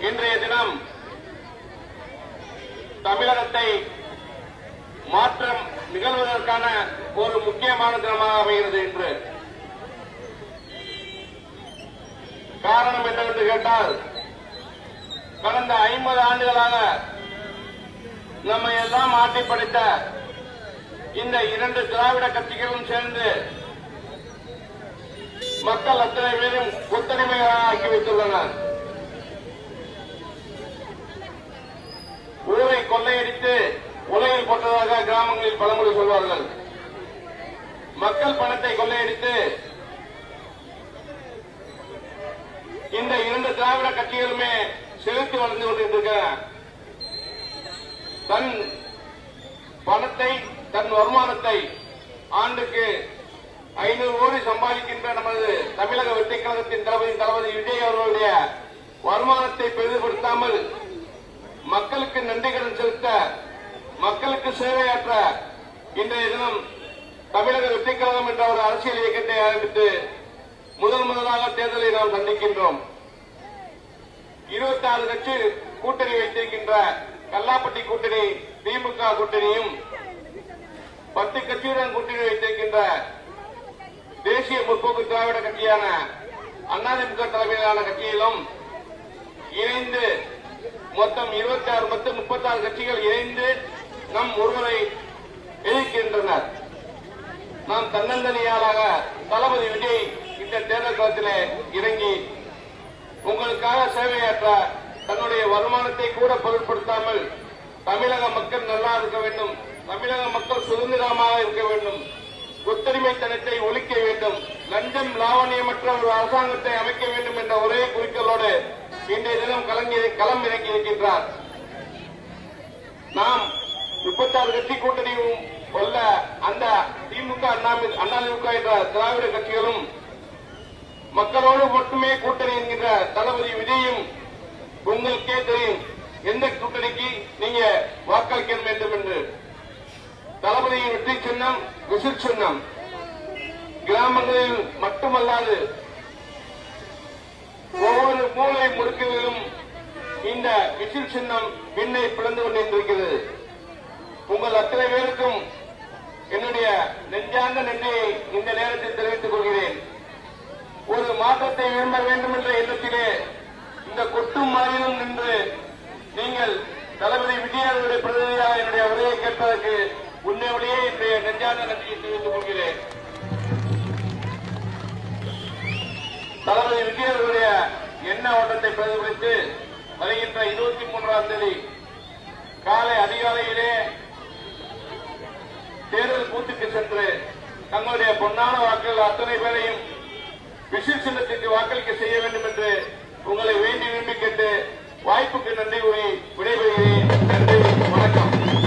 இன்றைய தினம் தமிழகத்தை மாற்றம் நிகழ்வதற்கான ஒரு முக்கியமான தினமாக அமைகிறது என்று காரணம் என்னவென்று கேட்டால் கடந்த 50 ஆண்டுகளாக நம்மை எல்லாம் ஆட்டி படைத்த இந்த 2 திராவிட கட்சிகளும் சேர்ந்து மக்கள் அத்தனை பேரும் கொத்தடிமையாக ஆக்கி வைத்துள்ளனர். ஊரை கொள்ளையடித்து உலகில் போட்டதாக கிராமங்களில் பழமொழி சொல்வார்கள். மக்கள் பணத்தை கொள்ளையடித்து இந்த 2 திராவிட கட்சிகளுமே செலுத்தி வளர்ந்து கொண்டிருக்கிற தன் பணத்தை தன் வருமானத்தை ஆண்டுக்கு 500 கோடி சம்பாதிக்கின்ற நமது தமிழக வெற்றி கழகத்தின் தளபதி விஜய் அவர்களுடைய வருமானத்தை பெரிதுபடுத்தாமல் மக்களுக்கு நன்றி கடன் செலுத்த மக்களுக்கு சேவையாற்ற இன்றைய தினம் தமிழக வெற்றி கழகம் என்ற ஒரு அரசியல் இயக்கத்தை ஆரம்பித்து முதலாக தேர்தலை நாம் சந்திக்கின்றோம். 26 கட்சி கூட்டணி வைத்திருக்கின்ற கல்லாப்பட்டி கூட்டணி திமுக கூட்டணியும் 10 கட்சியுடன் கூட்டணி வைத்திருக்கின்ற தேசிய முற்போக்கு திராவிட கட்சியான அதிமுக தலைமையிலான கட்சியிலும் இணைந்து மொத்தம் 36 கட்சிகள் இணைந்து நம் ஒருவரை எதிர்க்கின்றனர். நாம் தன்னந்தனியாளாக தளபதி விஜய் இந்த தேர்தல் களத்திலே இறங்கி உங்களுக்காக சேவையாற்ற தன்னுடைய வருமானத்தை கூட பொருட்படுத்தாமல் தமிழக மக்கள் நல்லா இருக்க வேண்டும், தமிழக மக்கள் சுதந்திரமாக இருக்க வேண்டும், கொத்தடிமைத்தனத்தை ஒழிக்க வேண்டும், லஞ்சம் லாவணியமற்ற ஒரு அரசாங்கத்தை அமைக்க வேண்டும் என்ற ஒரே குறிக்கோளோடு இன்றைய தினம் களம் இறங்கி இருக்கின்றார். நாம் 36 கட்சி கூட்டணியும் கொள்ள அந்த திமுக அதிமுக என்ற திராவிட கட்சிகளும் மக்களோடு மட்டுமே கூட்டணி என்கின்ற தளபதி விஜயும் உங்களுக்கே தெரியும் எந்த கூட்டணிக்கு நீங்க வாக்களிக்க வேண்டும் என்று. தளபதியின் வெற்றி சின்னம் விசில் சின்னம். கிராமங்களில் மட்டுமல்லாது ஒவ்வொரு மூலை முடுக்குகளிலும் இந்த விசில் சின்னம் பின்னை பிளந்து கொண்டிருக்கிறது. உங்கள் அத்தனை பேருக்கும் என்னுடைய நெஞ்சார்ந்த நன்றியை இந்த நேரத்தில் தெரிவித்துக் கொள்கிறேன். ஒரு மாற்றத்தை விரும்ப வேண்டும் என்ற எண்ணத்திலே இந்த கொட்டும் மாநிலம் நின்று நீங்கள் தளபதி விஜயனுடைய பிரதிநிதியாக என்னுடைய உரையை கேட்பதற்கு உண்மையிலேயே இன்றைய நெஞ்சார்ந்த நன்றியை தெரிவித்துக் கொள்கிறேன். தளபதி விஜயனுடைய எண்ண ஓட்டத்தை பிரதிபலித்து வருகின்ற 23ஆம் தேதி காலை அதிகாலையிலே தேர்தல் பூத்துக்கு சென்று தங்களுடைய பொன்னான வாக்குகள் அத்தனை பேரையும் விசில் சின்னத்திற்கு வாக்களிக்க